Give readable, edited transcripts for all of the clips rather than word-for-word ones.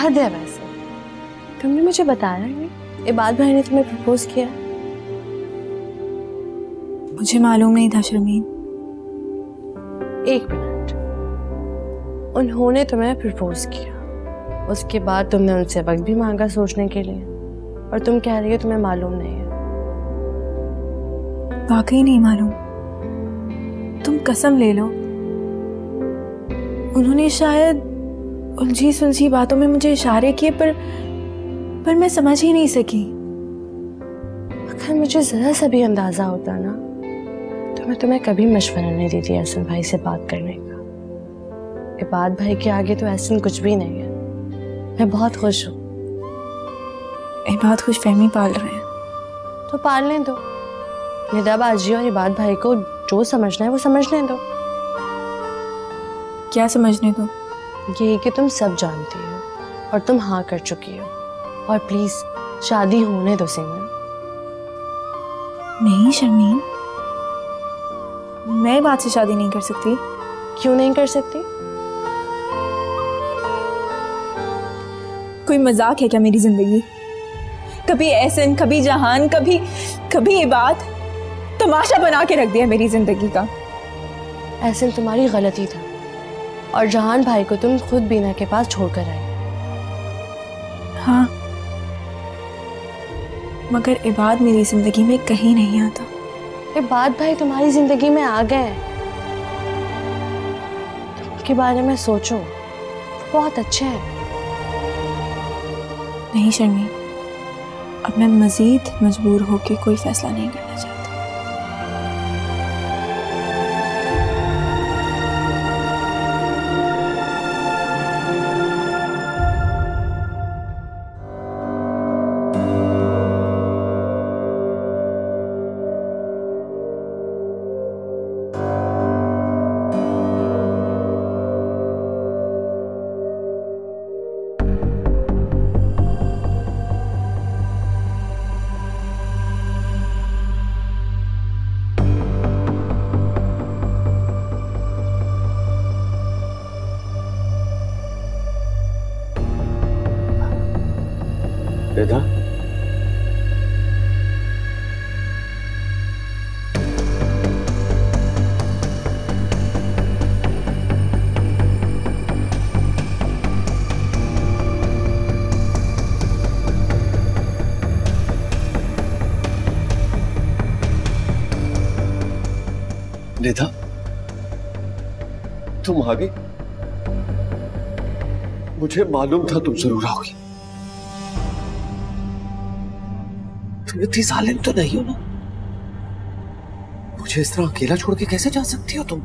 हद है वैसे, तुमने मुझे बताया नहीं इबाद भाई ने तुम्हें प्रपोज किया? मुझे मालूम नहीं था शर्मीन। एक मिनट, उन्होंने तुम्हें प्रपोज किया, उसके बाद तुमने उनसे वक्त भी मांगा सोचने के लिए, और तुम कह रही हो तुम्हें मालूम नहीं है? वाकई नहीं मालूम। तुम कसम ले लो, उन्होंने शायद उलझी सुलझी बातों में मुझे इशारे किए, पर मैं समझ ही नहीं सकी। अगर मुझे जरा सा भी अंदाजा होता ना तो मैं तुम्हें कभी मशवरा नहीं देती एहसन भाई से बात करने का। इबाद भाई के आगे तो एहसन कुछ भी नहीं है। मैं बहुत खुश हूँ। इबाद खुश फहमी पाल रहे हैं तो पालने दो। निदा बाजी और इबाद भाई को जो समझना है वो समझने दो। क्या समझने दो? यही कि तुम सब जानती हो और तुम हाँ कर चुकी हो, और प्लीज शादी होने दो सिमरन। नहीं शर्मीन, मैं बात से शादी नहीं कर सकती। क्यों नहीं कर सकती? कोई मजाक है क्या मेरी जिंदगी? कभी एहसन, कभी जहान, कभी इबाद, तमाशा बना के रख दिया मेरी जिंदगी का। एहसन तुम्हारी गलती था, और जहान भाई को तुम खुद बीना के पास छोड़कर आई। हाँ, मगर इबाद मेरी जिंदगी में कहीं नहीं आता। इबाद भाई तुम्हारी जिंदगी में आ गए, तुम उनके बारे में सोचो, वो बहुत अच्छे हैं। नहीं शर्मीन, अब मैं मजीद मजबूर होकर कोई फैसला नहीं करना चाहती। रिधा, रिधा, तुम आ गई। मुझे मालूम था तुम जरूर आओगी। तुम इतनी जालिम तो नहीं हो ना? मुझे इस तरह अकेला छोड़ के कैसे जा सकती हो तुम?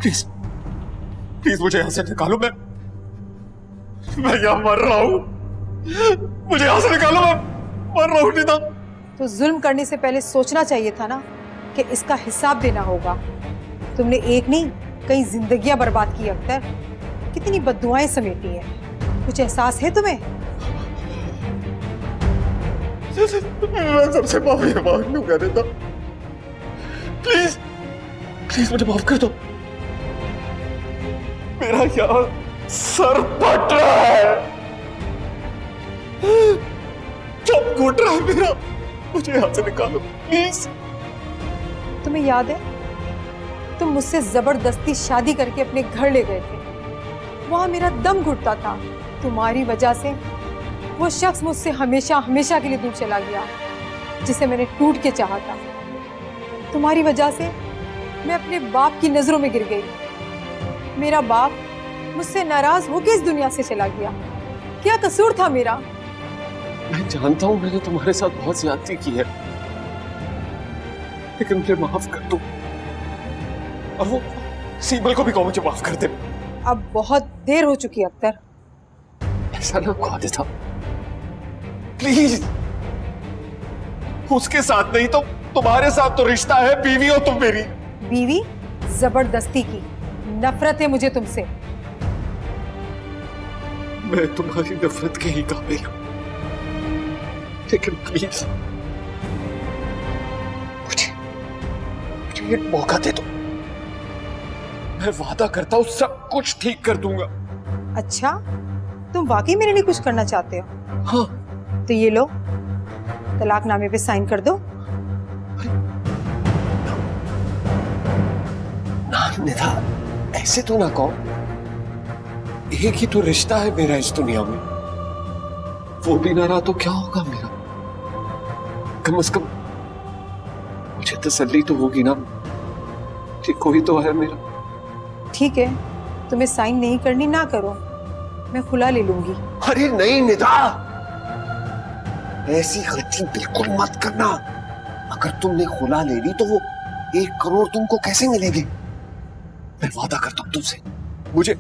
प्लीज प्लीज मुझे यहां से निकालो। मैं यहां मर रहा हूं। मुझे यहां से निकालो, मैं मर रहा हूं। निदा, तो जुल्म करने से पहले सोचना चाहिए था ना कि इसका हिसाब देना होगा। तुमने एक नहीं कई जिंदगियां बर्बाद की अख्तर, कितनी बद्दुआएं समेटी हैं। कुछ एहसास है तुम्हें? मैं सबसे माफी मांग लूंगा रिदा। प्लीज प्लीज मुझे माफ कर दो। मेरा यहाँ सर फट रहा है, सब घुट रहा है मेरा। मुझे यहाँ से निकालो प्लीज। तुम्हें याद है तुम मुझसे जबरदस्ती शादी करके अपने घर ले गए थे? वहां मेरा दम घुटता था। तुम्हारी वजह से वो शख्स मुझसे हमेशा हमेशा के लिए दूर चला गया, जिसे मैंने टूट के चाहा था। तुम्हारी वजह से मैं अपने बाप की नजरों में गिर गई। मेरा बाप मुझसे नाराज होकर इस दुनिया से चला गया। क्या कसूर था मेरा? मैं जानता हूं मैंने तुम्हारे साथ बहुत ज्यादती की है, लेकिन मुझे माफ कर दो। और वो सीबल को भी कहो मुझे माफ कर दे। अब बहुत देर हो चुकी अख्तर। ऐसा ना कहो था, प्लीज। उसके साथ नहीं तो तुम्हारे साथ तो रिश्ता है। बीवी हो तुम मेरी। बीवी? जबरदस्ती की। नफरत है मुझे तुमसे। मैं तुम्हारी नफरत के ही काबिल हूं, लेकिन प्लीज मुझे एक मौका दे दो। मैं वादा करता हूं सब कुछ ठीक कर दूंगा। अच्छा, तुम वाकई मेरे लिए कुछ करना चाहते हो? हाँ। तो ये लो, तलाकनामे पे साइन कर दो। ना निधा, ऐसे तो ना कहो। एक ही तो रिश्ता है मेरा इस दुनिया में, वो भी ना रहा तो क्या होगा मेरा? कम से कम मुझे तसल्ली तो होगी ना कि कोई तो है मेरा। ठीक है, तुम्हें साइन नहीं करनी ना करो, मैं खुला ले लूंगी। अरे नहीं निधा, ऐसी गलती बिल्कुल मत करना। अगर तुमने खुला ले ली तो वो 1 करोड़ तुमको कैसे मिलेंगे? मैं वादा करता हूं तुमसे, मुझे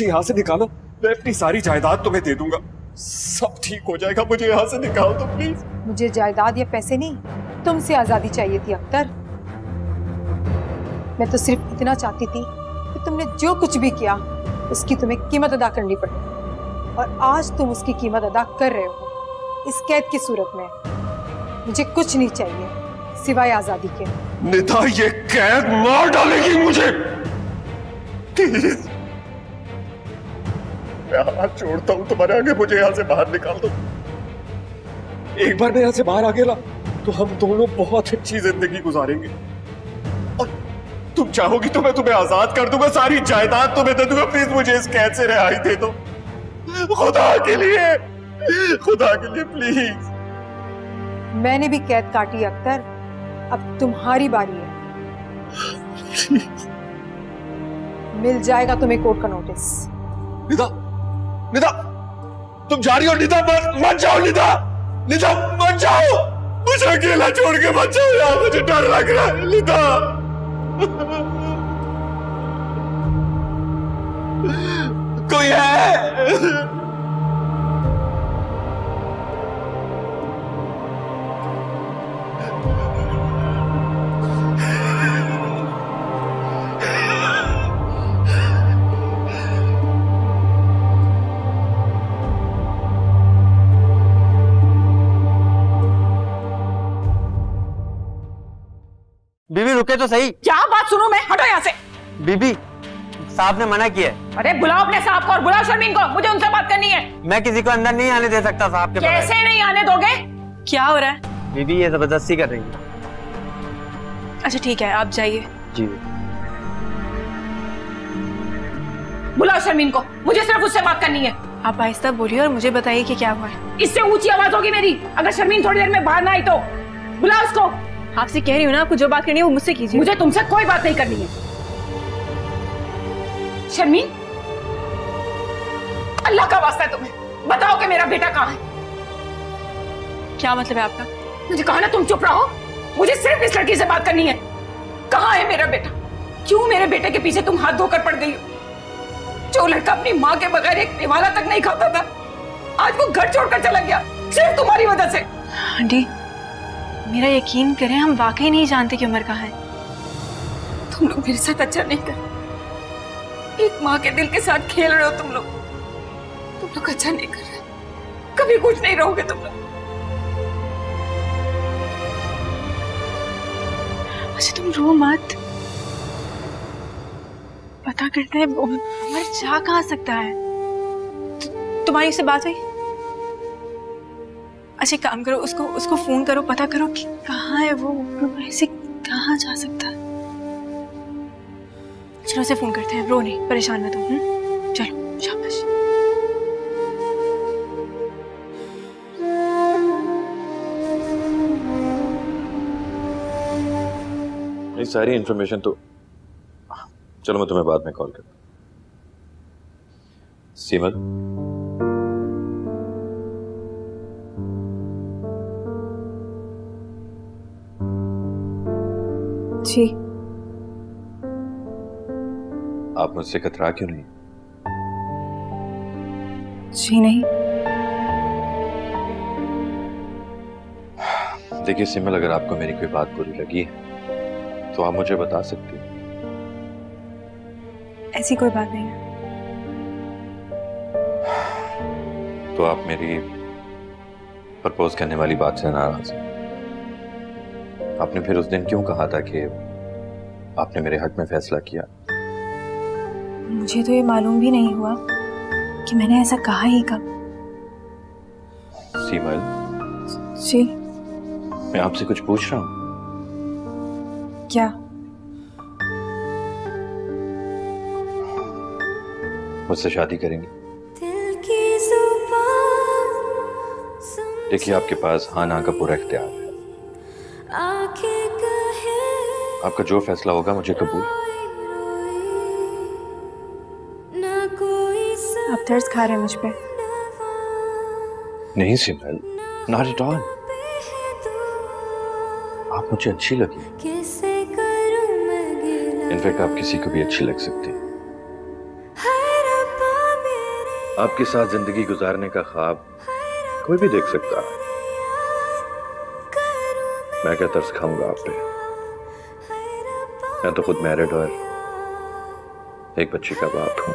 यहां से निकालो, मैं अपनी सारी जायदाद तुम्हें दे दूंगा, सब ठीक हो जाएगा। मुझे यहां से निकाल दो प्लीज। मुझे जायदाद या पैसे नहीं, तुमसे आजादी चाहिए थी अख्तर। मैं तो सिर्फ इतना चाहती थी कि तुमने जो कुछ भी किया उसकी तुम्हें कीमत अदा करनी पड़े, और आज तुम उसकी कीमत अदा कर रहे हो इस कैद की सूरत में। मुझे कुछ नहीं चाहिए सिवाय आजादी के। निधा, ये कैद मार डालेगी मुझे। प्लीज, मैं हाथ जोड़ता हूं तुम्हारे आगे, मुझे यहां से बाहर निकाल दो। एक बार मैं यहां से बाहर आ गया तो हम दोनों बहुत अच्छी जिंदगी गुजारेंगे, और तुम चाहोगी तो मैं तुम्हें आजाद कर दूंगा, सारी जायदाद तुम्हें दे दूंगा। प्लीज मुझे इस कैद से रिहाई दे दो, खुदा के लिए प्लीज। मैंने भी कैद काटी अख्तर, अब तुम्हारी बारी है। मिल जाएगा तुम्हें कोर्ट का नोटिस। निधा, तुम जा रही हो? निधा, मत जाओ। निधा, मत जाओ, मुझे अकेला छोड़ के मत जाओ यार, मुझे डर लग रहा है। निधा, कोई है? बीबी रुके तो सही। क्या बात सुनूं मैं? हटो यहाँ से। बीबी, साहब ने मना किया है। अरे बुलाओ अपने साहब को और बुलाओ शर्मीन को, मुझे उनसे बात करनी है। मैं किसी को अंदर नहीं आने दे सकता साहब के बगैर। कैसे नहीं आने दोगे? क्या हो रहा है? बीबी ये जबरदस्ती कर रही है। अच्छा ठीक है, आप जाइए। जी। बुलाओ शर्मीन को, मुझे सिर्फ उससे बात करनी है। आप आहिस्ता बोलिए और मुझे बताइए कि क्या हुआ है। इससे ऊंची आवाज होगी मेरी अगर शर्मीन थोड़ी देर में बाहर ना आई तो। बुलाओ उसको। आपसे कह रही हूँ ना, आपको जो बात करनी है वो मुझसे कीजिए। मुझे तुमसे कोई बात नहीं करनी है। शर्मीन, अल्लाह का वास्ता है तुम्हें, बताओ कि मेरा बेटा कहाँ है? क्या मतलब है आपका? मुझे कहा ना तुम चुप रहो, मुझे सिर्फ इस लड़की से बात करनी है। कहाँ है मेरा बेटा? क्यों मेरे बेटे के पीछे तुम हाथ धोकर पड़ गई हो? जो लड़का अपनी माँ के बगैर एक निवाला तक नहीं खाता था, आज वो घर छोड़कर चला गया सिर्फ तुम्हारी वजह से। आंटी, मेरा यकीन करें, हम वाकई नहीं जानते कि उमर कहाँ है। तुम लोग मेरे साथ अच्छा नहीं कर, एक माँ के दिल के साथ खेल रहे हो तुम लोग अच्छा नहीं कर रहे, कभी कुछ नहीं रहोगे तुम लोग। अच्छा तुम रो मत, पता करते हैं उमर जा कहाँ सकता है। तुम्हारी उससे बात हुई? अच्छा काम करो, उसको फोन करो, पता करो कि कहाँ है वो ऐसे कहाँ जा सकता है। चलो उसे फोन करते हैं, रो नहीं, परेशान मत हो। चलो शाबाश। ये सारी इंफॉर्मेशन तो चलो मैं तुम्हें बाद में कॉल करता हूँ। सीमल, जी। आप मुझसे कतरा क्यों नहीं? जी नहीं। देखिए सिमल, अगर आपको मेरी कोई बात बुरी लगी है तो आप मुझे बता सकती हैं। ऐसी कोई बात नहीं है। तो आप मेरी प्रपोज करने वाली बात से नाराज हैं? आपने फिर उस दिन क्यों कहा था कि आपने मेरे हक में फैसला किया? मुझे तो ये मालूम भी नहीं हुआ कि मैंने ऐसा कहा ही कब? सीमल, जी मैं आपसे कुछ पूछ रहा हूँ। क्या? मुझसे शादी करेंगी? देखिए, आपके पास हाँ ना का पूरा इख्तियार है। आपका जो फैसला होगा मुझे कबूल। आप तरस खा रहे हैं मुझ पे? नहीं सिमरन, नॉट एट ऑल। आप मुझे अच्छी लगी। इनफैक्ट आप किसी को भी अच्छी लग सकती। आपके साथ जिंदगी गुजारने का ख्वाब कोई भी देख सकता है। मैं क्या तरस खाऊंगा आप पे? मैं तो खुद मैरिड और एक बच्ची का बाप हूं।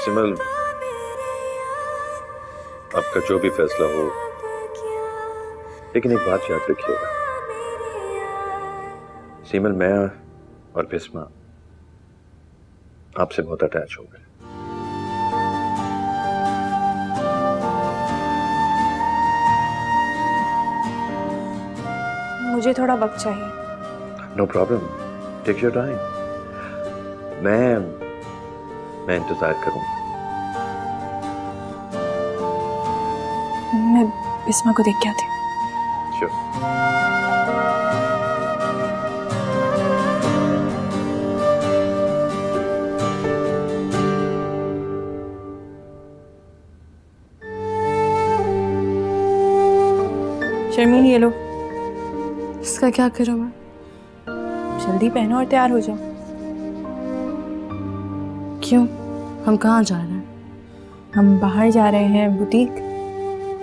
सिमल, आपका जो भी फैसला हो, लेकिन एक बात याद रखिएगा, सिमल, मैं और बिस्मा आपसे बहुत अटैच हो गए। मुझे थोड़ा वक्त चाहिए। No problem, take your time. मैं इंतजार करूंगा। मैं बिस्मा को देख के आती हूँ। श्योर। शर्मीन, ये लो। इसका क्या करूं मैं? जल्दी पहनो और तैयार हो जाओ। क्यों? हम कहाँ जा रहे हैं? हम बाहर जा रहे हैं, बुटीक।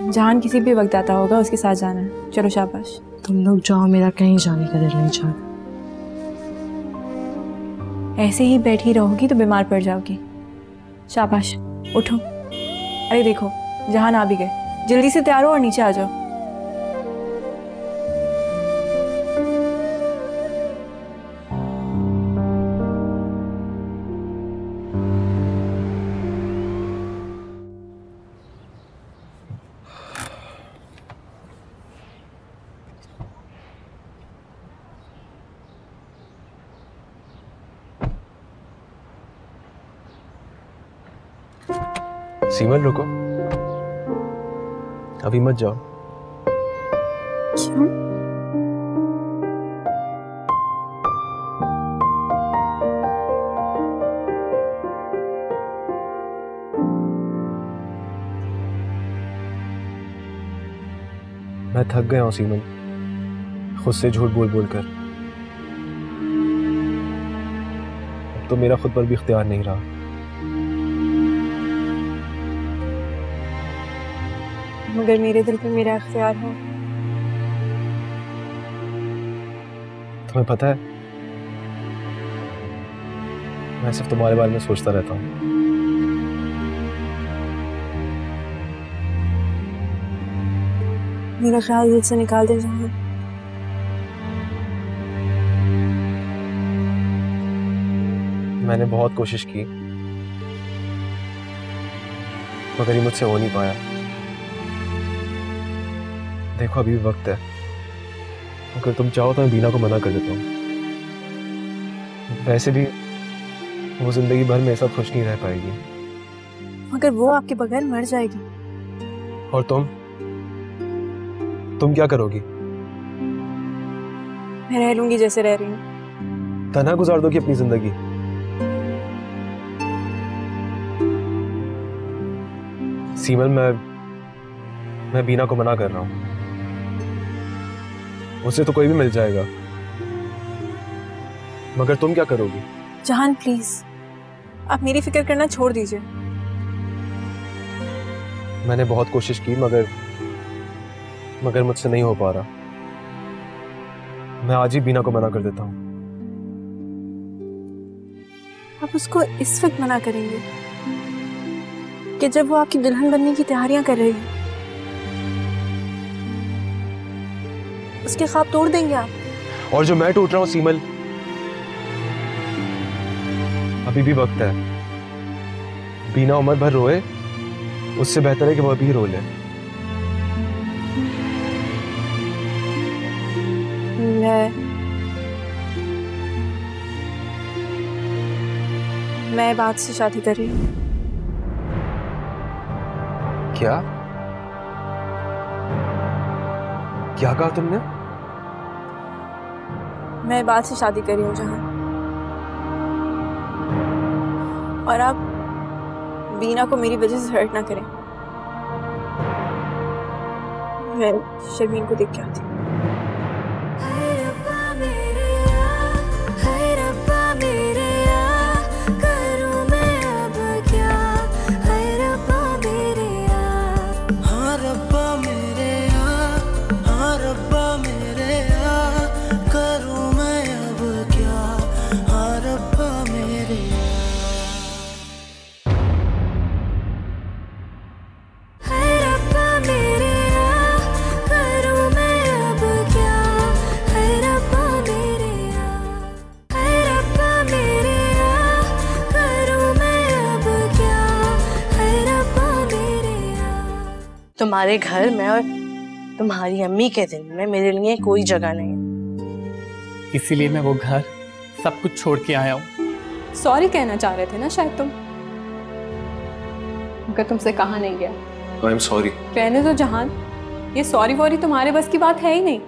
जहान किसी भी वक्त आता होगा, उसके साथ जाना है। चलो शाबाश। तुम लोग जाओ, मेरा कहीं जाने का दिल नहीं चाहता। ऐसे ही बैठी रहोगी तो बीमार पड़ जाओगी। शाबाश, उठो। अरे देखो, जहान आ भी गए। जल्दी से तैयार हो और नीचे आ जाओ। सीमल, रुको, अभी मत जाओ। क्यों? मैं थक गया हूं सीमल, खुद से झूठ बोल बोल कर। अब तो मेरा खुद पर भी इख्तियार नहीं रहा। मगर मेरे दिल पे मेरा इख्तियार है। तुम्हें पता है, मैं सिर्फ तुम्हारे बारे में सोचता रहता हूँ। मेरा ख्याल दिल से निकाल दे जाऊंगा। मैंने बहुत कोशिश की, मगर ये मुझसे हो नहीं पाया। देखो, अभी भी वक्त है। अगर तुम चाहो तो मैं बीना को मना कर देता हूँ। वैसे भी वो जिंदगी भर मेरे साथ खुश नहीं रह पाएगी। मगर वो आपके बगैर मर जाएगी। और तुम क्या करोगी? मैं रह लूंगी जैसे रह रही हूँ। तन्हा गुजार दोगी अपनी जिंदगी? सीमल, मैं बीना को मना कर रहा हूँ। उससे तो कोई भी मिल जाएगा, मगर तुम क्या करोगी? जहान, प्लीज, आप मेरी फिक्र करना छोड़ दीजिए। मैंने बहुत कोशिश की, मगर मुझसे नहीं हो पा रहा। मैं आज ही बीना को मना कर देता हूँ। आप उसको इस वक्त मना करेंगे कि जब वो आपकी दुल्हन बनने की तैयारियां कर रही है? उसके ख्वाब तोड़ देंगे आप। और जो मैं टूट रहा हूँ सीमल, अभी भी वक्त है। बीना उम्र भर रोए उससे बेहतर है कि वो अभी रो ले। मैं बात से शादी कर रही हूँ। क्या क्या कहा तुमने? मैं बात से शादी कर रही हूँ जहां, और आप बीना को मेरी वजह से हर्ट ना करें। मैं शर्मीन को देख के आती हूँ। तुम्हारे घर में और तुम्हारी अम्मी के दिल में मेरे लिए कोई जगह नहीं है। इसीलिए मैं वो घर सब कुछ छोड़ के आया हूँ। सॉरी कहना चाह रहे थे ना शायद तुम, मगर तुमसे कहा नहीं गया। I am sorry. कहने दो जहान, ये सॉरी वॉरी तुम्हारे बस की बात है ही नहीं।